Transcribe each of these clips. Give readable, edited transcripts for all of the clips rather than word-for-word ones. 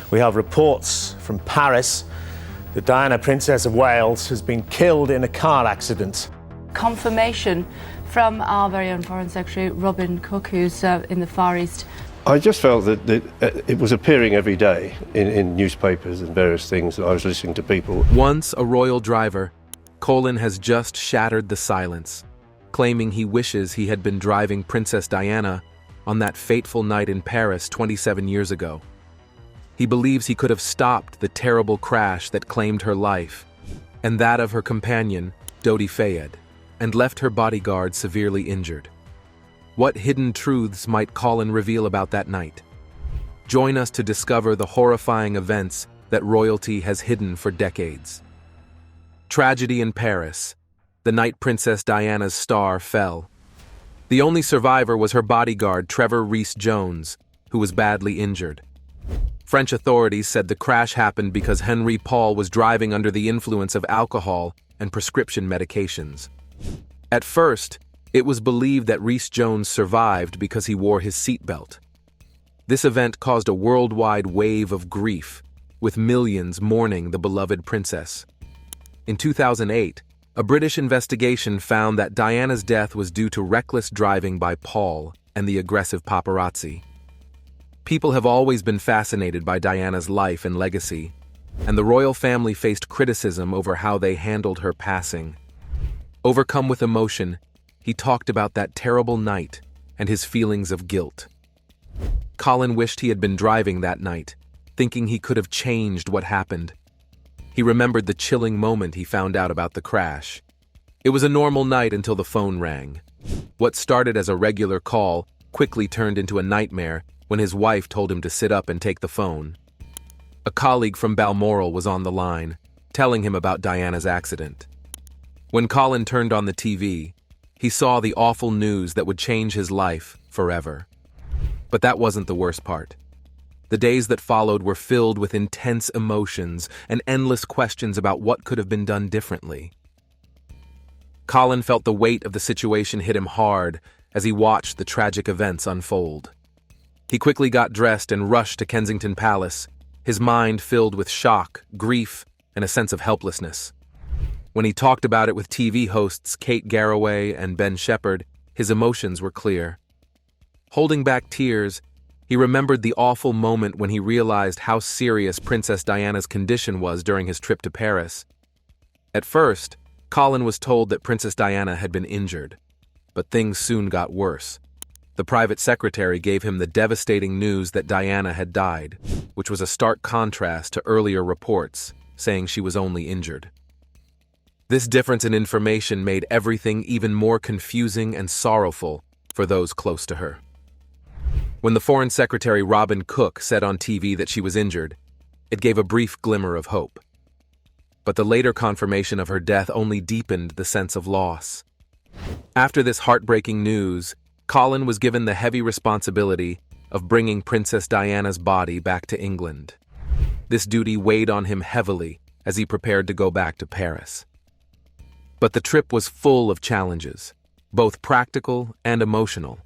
We have reports from Paris that Diana, Princess of Wales, has been killed in a car accident. Confirmation from our very own Foreign Secretary, Robin Cook, who's in the Far East. I just felt that it was appearing every day in newspapers and various things, and I was listening to people. Once a royal driver, Colin has just shattered the silence, claiming he wishes he had been driving Princess Diana on that fateful night in Paris 27 years ago. He believes he could have stopped the terrible crash that claimed her life and that of her companion, Dodi Fayed, and left her bodyguard severely injured. What hidden truths might Colin reveal about that night? Join us to discover the horrifying events that royalty has hidden for decades. Tragedy in Paris, the night Princess Diana's star fell. The only survivor was her bodyguard, Trevor Rees-Jones, who was badly injured. French authorities said the crash happened because Henri Paul was driving under the influence of alcohol and prescription medications. At first, it was believed that Rees-Jones survived because he wore his seatbelt. This event caused a worldwide wave of grief, with millions mourning the beloved princess. In 2008, a British investigation found that Diana's death was due to reckless driving by Paul and the aggressive paparazzi. People have always been fascinated by Diana's life and legacy, and the royal family faced criticism over how they handled her passing. Overcome with emotion, he talked about that terrible night and his feelings of guilt. Colin wished he had been driving that night, thinking he could have changed what happened. He remembered the chilling moment he found out about the crash. It was a normal night until the phone rang. What started as a regular call quickly turned into a nightmare when his wife told him to sit up and take the phone. A colleague from Balmoral was on the line, telling him about Diana's accident. When Colin turned on the TV, he saw the awful news that would change his life forever. But that wasn't the worst part. The days that followed were filled with intense emotions and endless questions about what could have been done differently. Colin felt the weight of the situation hit him hard as he watched the tragic events unfold. He quickly got dressed and rushed to Kensington Palace, his mind filled with shock, grief, and a sense of helplessness. When he talked about it with TV hosts Kate Garraway and Ben Shepherd, his emotions were clear. Holding back tears, he remembered the awful moment when he realized how serious Princess Diana's condition was during his trip to Paris. At first, Colin was told that Princess Diana had been injured, but things soon got worse. The private secretary gave him the devastating news that Diana had died, which was a stark contrast to earlier reports saying she was only injured. This difference in information made everything even more confusing and sorrowful for those close to her. When the Foreign Secretary Robin Cook said on TV that she was injured, it gave a brief glimmer of hope. But the later confirmation of her death only deepened the sense of loss. After this heartbreaking news, Colin was given the heavy responsibility of bringing Princess Diana's body back to England. This duty weighed on him heavily as he prepared to go back to Paris. But the trip was full of challenges, both practical and emotional.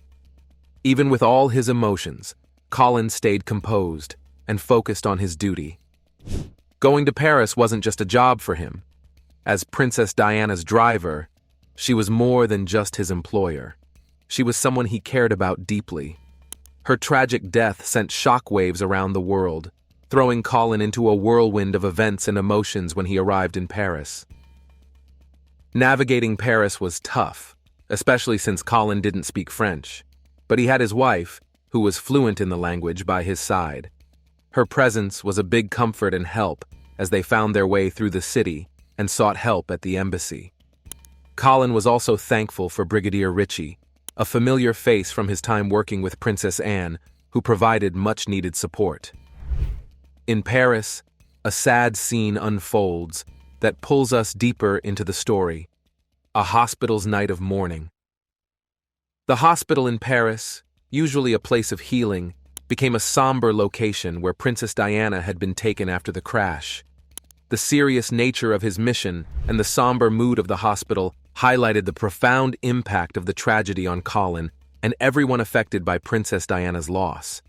Even with all his emotions, Colin stayed composed and focused on his duty. Going to Paris wasn't just a job for him. As Princess Diana's driver, she was more than just his employer. She was someone he cared about deeply. Her tragic death sent shockwaves around the world, throwing Colin into a whirlwind of events and emotions when he arrived in Paris. Navigating Paris was tough, especially since Colin didn't speak French, but he had his wife, who was fluent in the language, by his side. Her presence was a big comfort and help as they found their way through the city and sought help at the embassy. Colin was also thankful for Brigadier Ritchie, a familiar face from his time working with Princess Anne, who provided much-needed support. In Paris, a sad scene unfolds that pulls us deeper into the story, a hospital's night of mourning. The hospital in Paris, usually a place of healing, became a somber location where Princess Diana had been taken after the crash. The serious nature of his mission and the somber mood of the hospital highlighted the profound impact of the tragedy on Colin and everyone affected by Princess Diana's loss.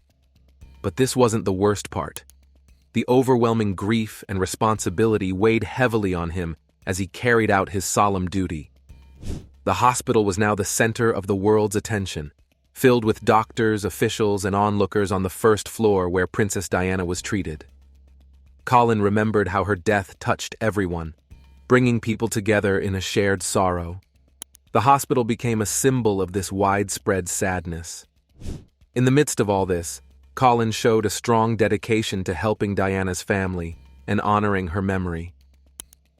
But this wasn't the worst part. The overwhelming grief and responsibility weighed heavily on him as he carried out his solemn duty. The hospital was now the center of the world's attention, filled with doctors, officials, and onlookers on the first floor where Princess Diana was treated. Colin remembered how her death touched everyone, bringing people together in a shared sorrow. The hospital became a symbol of this widespread sadness. In the midst of all this, Colin showed a strong dedication to helping Diana's family and honoring her memory.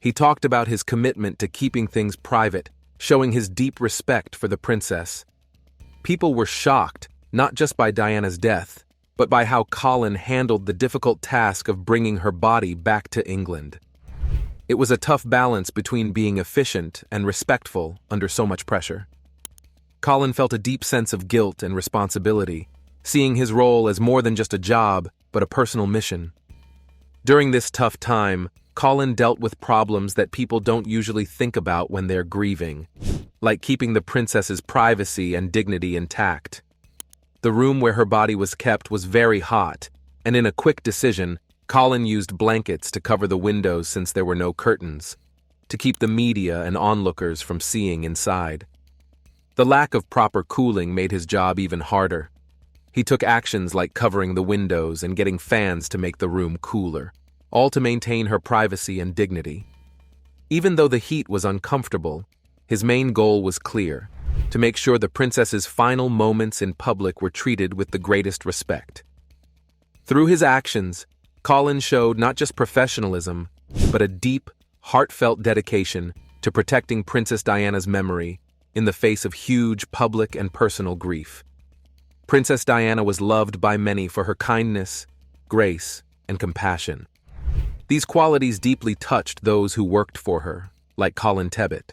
He talked about his commitment to keeping things private, showing his deep respect for the princess. People were shocked, not just by Diana's death, but by how Colin handled the difficult task of bringing her body back to England. It was a tough balance between being efficient and respectful under so much pressure. Colin felt a deep sense of guilt and responsibility, seeing his role as more than just a job, but a personal mission. During this tough time, Colin dealt with problems that people don't usually think about when they're grieving, like keeping the princess's privacy and dignity intact. The room where her body was kept was very hot, and in a quick decision, Colin used blankets to cover the windows since there were no curtains, to keep the media and onlookers from seeing inside. The lack of proper cooling made his job even harder. He took actions like covering the windows and getting fans to make the room cooler, all to maintain her privacy and dignity. Even though the heat was uncomfortable, his main goal was clear: to make sure the princess's final moments in public were treated with the greatest respect. Through his actions, Colin showed not just professionalism, but a deep, heartfelt dedication to protecting Princess Diana's memory in the face of huge public and personal grief. Princess Diana was loved by many for her kindness, grace, and compassion. These qualities deeply touched those who worked for her, like Colin Tebbit.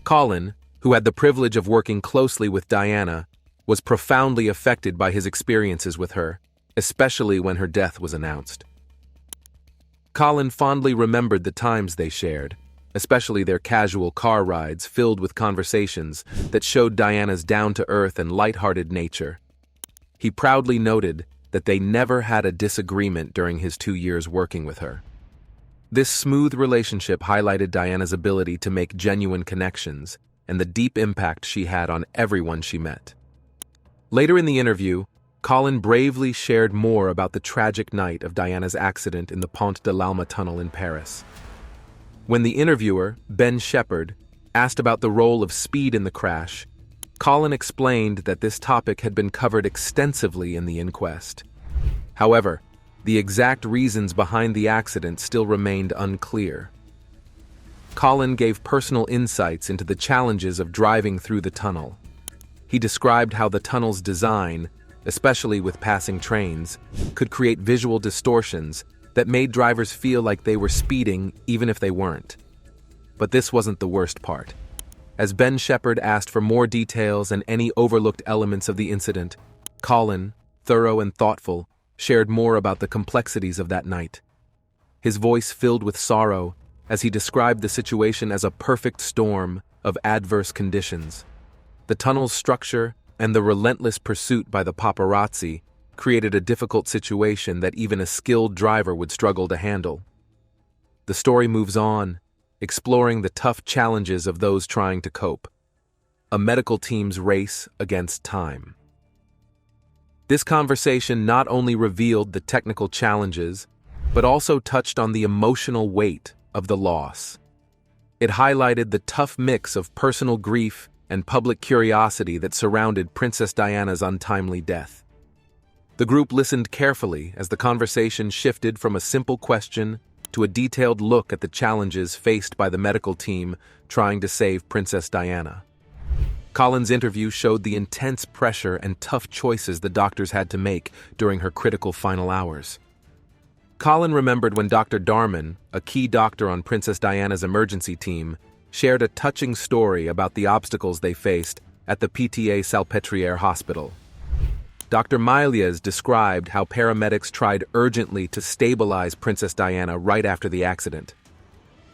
Colin, who had the privilege of working closely with Diana, was profoundly affected by his experiences with her, especially when her death was announced. Colin fondly remembered the times they shared, especially their casual car rides filled with conversations that showed Diana's down-to-earth and lighthearted nature. He proudly noted that they never had a disagreement during his 2 years working with her. This smooth relationship highlighted Diana's ability to make genuine connections and the deep impact she had on everyone she met. Later in the interview, Colin bravely shared more about the tragic night of Diana's accident in the Pont de l'Alma tunnel in Paris. When the interviewer, Ben Shepherd, asked about the role of speed in the crash, Colin explained that this topic had been covered extensively in the inquest. However, the exact reasons behind the accident still remained unclear. Colin gave personal insights into the challenges of driving through the tunnel. He described how the tunnel's design, especially with passing trains, could create visual distortions that made drivers feel like they were speeding even if they weren't. But this wasn't the worst part. As Ben Shepherd asked for more details and any overlooked elements of the incident, Colin, thorough and thoughtful, shared more about the complexities of that night. His voice filled with sorrow as he described the situation as a perfect storm of adverse conditions. The tunnel's structure and the relentless pursuit by the paparazzi created a difficult situation that even a skilled driver would struggle to handle. The story moves on, exploring the tough challenges of those trying to cope. A medical team's race against time. This conversation not only revealed the technical challenges, but also touched on the emotional weight of the loss. It highlighted the tough mix of personal grief and public curiosity that surrounded Princess Diana's untimely death. The group listened carefully as the conversation shifted from a simple question to a detailed look at the challenges faced by the medical team trying to save Princess Diana. Colin's interview showed the intense pressure and tough choices the doctors had to make during her critical final hours. Colin remembered when Dr. Darman, a key doctor on Princess Diana's emergency team, shared a touching story about the obstacles they faced at the Pitié-Salpêtrière hospital. Dr. Mailles described how paramedics tried urgently to stabilize Princess Diana right after the accident.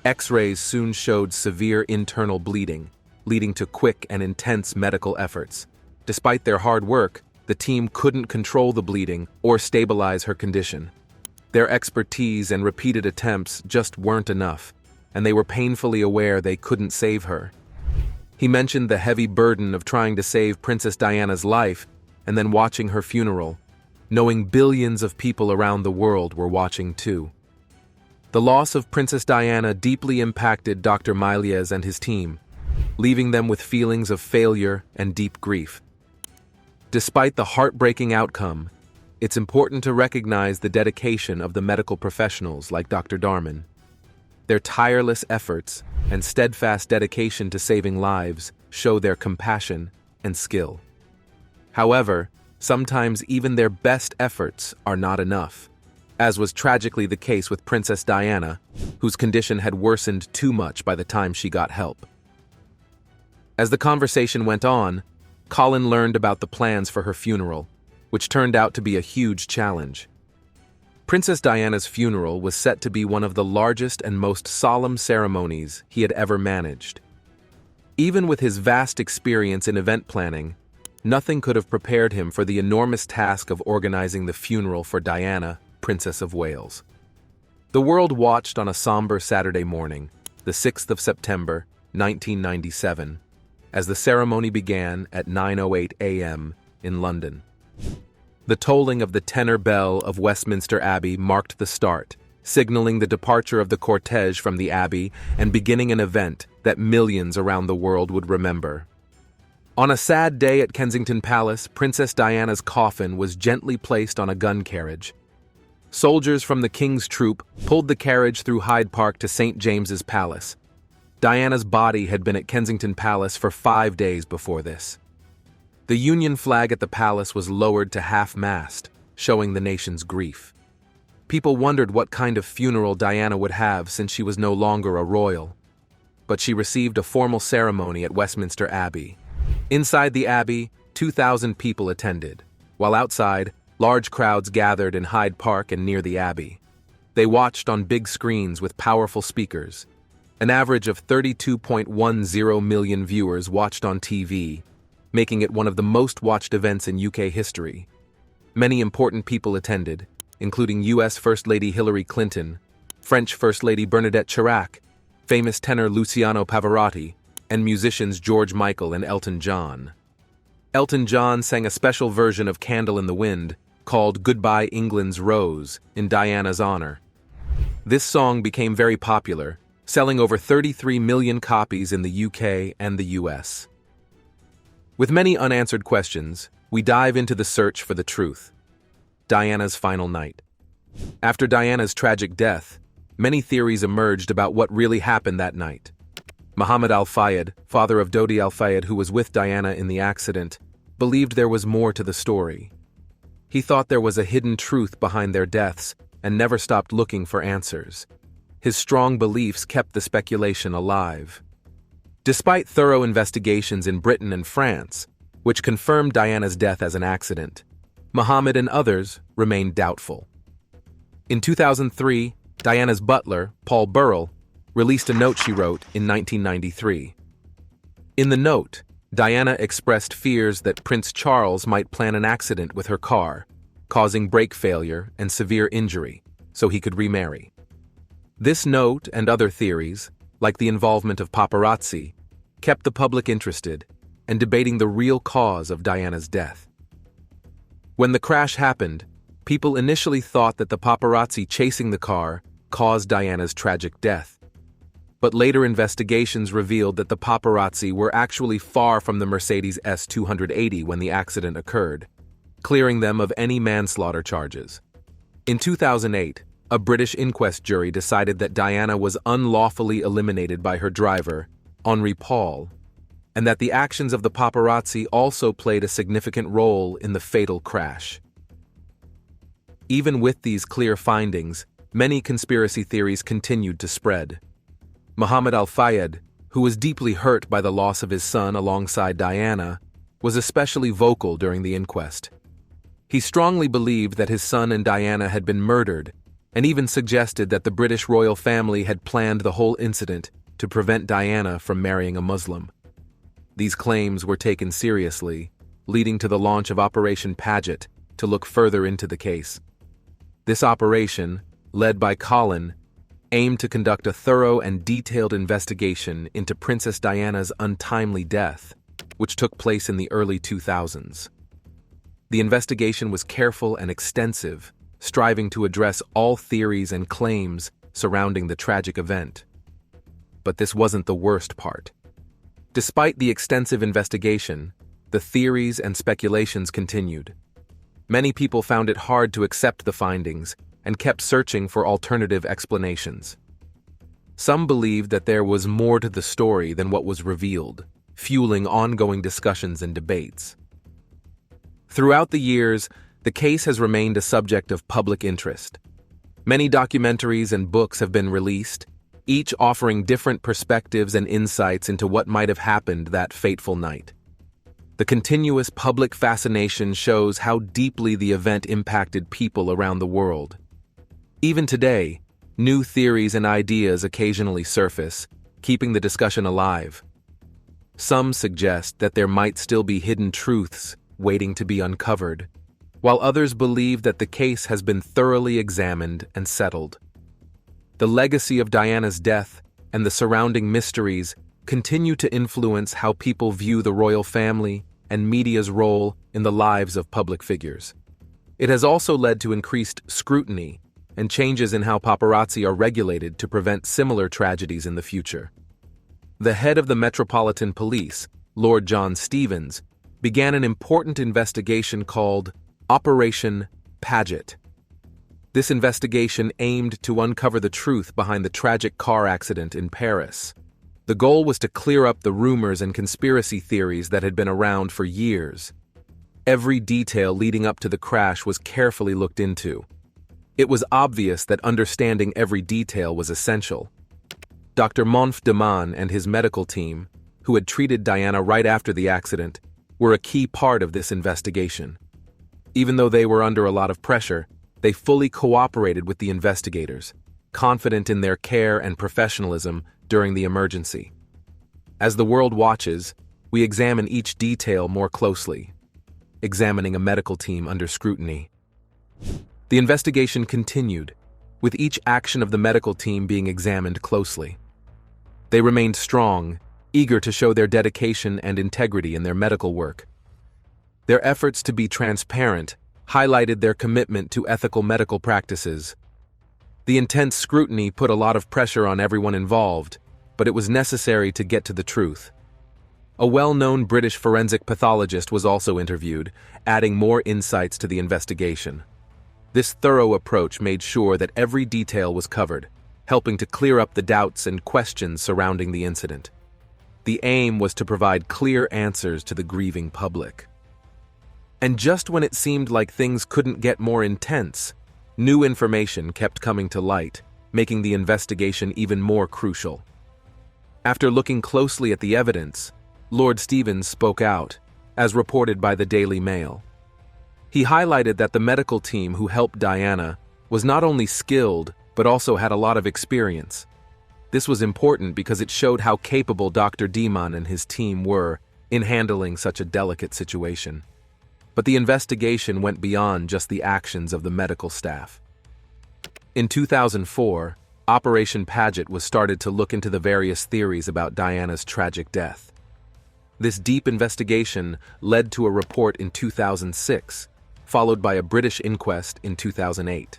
X-rays soon showed severe internal bleeding, leading to quick and intense medical efforts. Despite their hard work, the team couldn't control the bleeding or stabilize her condition. Their expertise and repeated attempts just weren't enough, and they were painfully aware they couldn't save her. He mentioned the heavy burden of trying to save Princess Diana's life and then watching her funeral, knowing billions of people around the world were watching too. The loss of Princess Diana deeply impacted Dr. Miliez and his team, leaving them with feelings of failure and deep grief. Despite the heartbreaking outcome, it's important to recognize the dedication of the medical professionals like Dr. Darman. Their tireless efforts and steadfast dedication to saving lives show their compassion and skill. However, sometimes even their best efforts are not enough, as was tragically the case with Princess Diana, whose condition had worsened too much by the time she got help. As the conversation went on, Colin learned about the plans for her funeral, which turned out to be a huge challenge. Princess Diana's funeral was set to be one of the largest and most solemn ceremonies he had ever managed. Even with his vast experience in event planning, nothing could have prepared him for the enormous task of organizing the funeral for Diana, Princess of Wales. The world watched on a somber Saturday morning, the 6th of September, 1997, as the ceremony began at 9:08 a.m. in London. The tolling of the tenor bell of Westminster Abbey marked the start, signaling the departure of the cortege from the Abbey and beginning an event that millions around the world would remember. On a sad day at Kensington Palace, Princess Diana's coffin was gently placed on a gun carriage. Soldiers from the King's Troop pulled the carriage through Hyde Park to St. James's Palace. Diana's body had been at Kensington Palace for 5 days before this. The Union flag at the palace was lowered to half-mast, showing the nation's grief. People wondered what kind of funeral Diana would have since she was no longer a royal. But she received a formal ceremony at Westminster Abbey. Inside the Abbey, 2,000 people attended, while outside, large crowds gathered in Hyde Park and near the Abbey. They watched on big screens with powerful speakers. An average of 32.10 million viewers watched on TV, making it one of the most watched events in UK history. Many important people attended, including US First Lady Hillary Clinton, French First Lady Bernadette Chirac, famous tenor Luciano Pavarotti, and musicians George Michael and Elton John. Elton John sang a special version of Candle in the Wind, called Goodbye England's Rose, in Diana's honor. This song became very popular, selling over 33 million copies in the UK and the US. With many unanswered questions, we dive into the search for the truth. Diana's final night. After Diana's tragic death, many theories emerged about what really happened that night. Mohammed Al-Fayed, father of Dodi Al-Fayed, who was with Diana in the accident, believed there was more to the story. He thought there was a hidden truth behind their deaths and never stopped looking for answers. His strong beliefs kept the speculation alive. Despite thorough investigations in Britain and France, which confirmed Diana's death as an accident, Mohammed and others remained doubtful. In 2003, Diana's butler, Paul Burrell, released a note she wrote in 1993. In the note, Diana expressed fears that Prince Charles might plan an accident with her car, causing brake failure and severe injury, so he could remarry. This note and other theories, like the involvement of paparazzi, kept the public interested and debating the real cause of Diana's death. When the crash happened, people initially thought that the paparazzi chasing the car caused Diana's tragic death. But later investigations revealed that the paparazzi were actually far from the Mercedes S280 when the accident occurred, clearing them of any manslaughter charges. In 2008, a British inquest jury decided that Diana was unlawfully eliminated by her driver, Henri Paul, and that the actions of the paparazzi also played a significant role in the fatal crash. Even with these clear findings, many conspiracy theories continued to spread. Mohammed Al-Fayed, who was deeply hurt by the loss of his son alongside Diana, was especially vocal during the inquest. He strongly believed that his son and Diana had been murdered, and even suggested that the British royal family had planned the whole incident to prevent Diana from marrying a Muslim. These claims were taken seriously, leading to the launch of Operation Paget to look further into the case. This operation, led by Colin, aimed to conduct a thorough and detailed investigation into Princess Diana's untimely death, which took place in the early 2000s. The investigation was careful and extensive, striving to address all theories and claims surrounding the tragic event. But this wasn't the worst part. Despite the extensive investigation, the theories and speculations continued. Many people found it hard to accept the findings and kept searching for alternative explanations. Some believed that there was more to the story than what was revealed, fueling ongoing discussions and debates. Throughout the years, the case has remained a subject of public interest. Many documentaries and books have been released, each offering different perspectives and insights into what might have happened that fateful night. The continuous public fascination shows how deeply the event impacted people around the world. Even today, new theories and ideas occasionally surface, keeping the discussion alive. Some suggest that there might still be hidden truths waiting to be uncovered, while others believe that the case has been thoroughly examined and settled. The legacy of Diana's death and the surrounding mysteries continue to influence how people view the royal family and media's role in the lives of public figures. It has also led to increased scrutiny and changes in how paparazzi are regulated to prevent similar tragedies in the future. The head of the Metropolitan Police, Lord John Stevens, began an important investigation called Operation Paget. This investigation aimed to uncover the truth behind the tragic car accident in Paris. The goal was to clear up the rumors and conspiracy theories that had been around for years. Every detail leading up to the crash was carefully looked into. It was obvious that understanding every detail was essential. Dr. Monf Deman and his medical team, who had treated Diana right after the accident, were a key part of this investigation. Even though they were under a lot of pressure, they fully cooperated with the investigators, confident in their care and professionalism during the emergency. As the world watches, we examine each detail more closely, examining a medical team under scrutiny. The investigation continued, with each action of the medical team being examined closely. They remained strong, eager to show their dedication and integrity in their medical work. Their efforts to be transparent highlighted their commitment to ethical medical practices. The intense scrutiny put a lot of pressure on everyone involved, but it was necessary to get to the truth. A well-known British forensic pathologist was also interviewed, adding more insights to the investigation. This thorough approach made sure that every detail was covered, helping to clear up the doubts and questions surrounding the incident. The aim was to provide clear answers to the grieving public. And just when it seemed like things couldn't get more intense, new information kept coming to light, making the investigation even more crucial. After looking closely at the evidence, Lord Stevens spoke out, as reported by the Daily Mail. He highlighted that the medical team who helped Diana was not only skilled, but also had a lot of experience. This was important because it showed how capable Dr. Deman and his team were in handling such a delicate situation. But the investigation went beyond just the actions of the medical staff. In 2004, Operation Paget was started to look into the various theories about Diana's tragic death. This deep investigation led to a report in 2006, followed by a British inquest in 2008.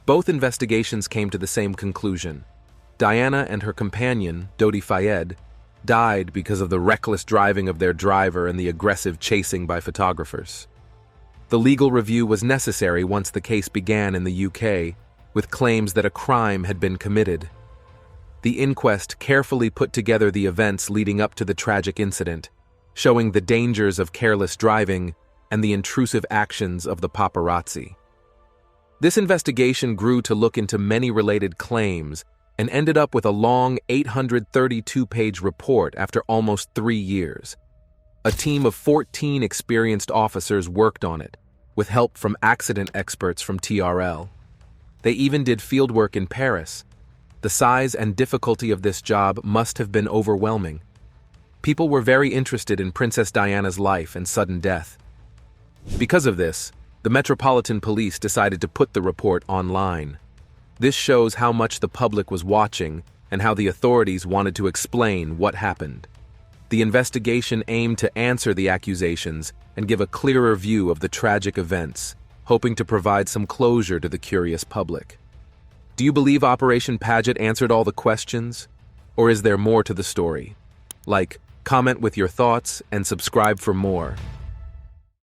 Both investigations came to the same conclusion. Diana and her companion, Dodi Fayed, died because of the reckless driving of their driver and the aggressive chasing by photographers. The legal review was necessary once the case began in the UK, with claims that a crime had been committed. The inquest carefully put together the events leading up to the tragic incident, showing the dangers of careless driving and the intrusive actions of the paparazzi. This investigation grew to look into many related claims and ended up with a long 832-page report after almost 3 years. A team of 14 experienced officers worked on it, with help from accident experts from TRL. They even did fieldwork in Paris. The size and difficulty of this job must have been overwhelming. People were very interested in Princess Diana's life and sudden death. Because of this, The Metropolitan Police decided to put the report online. This shows how much the public was watching and how the authorities wanted to explain what happened. The investigation aimed to answer the accusations and give a clearer view of the tragic events, hoping to provide some closure to the curious public. Do you believe Operation Paget answered all the questions? Or is there more to the story? Like, comment with your thoughts, and subscribe for more.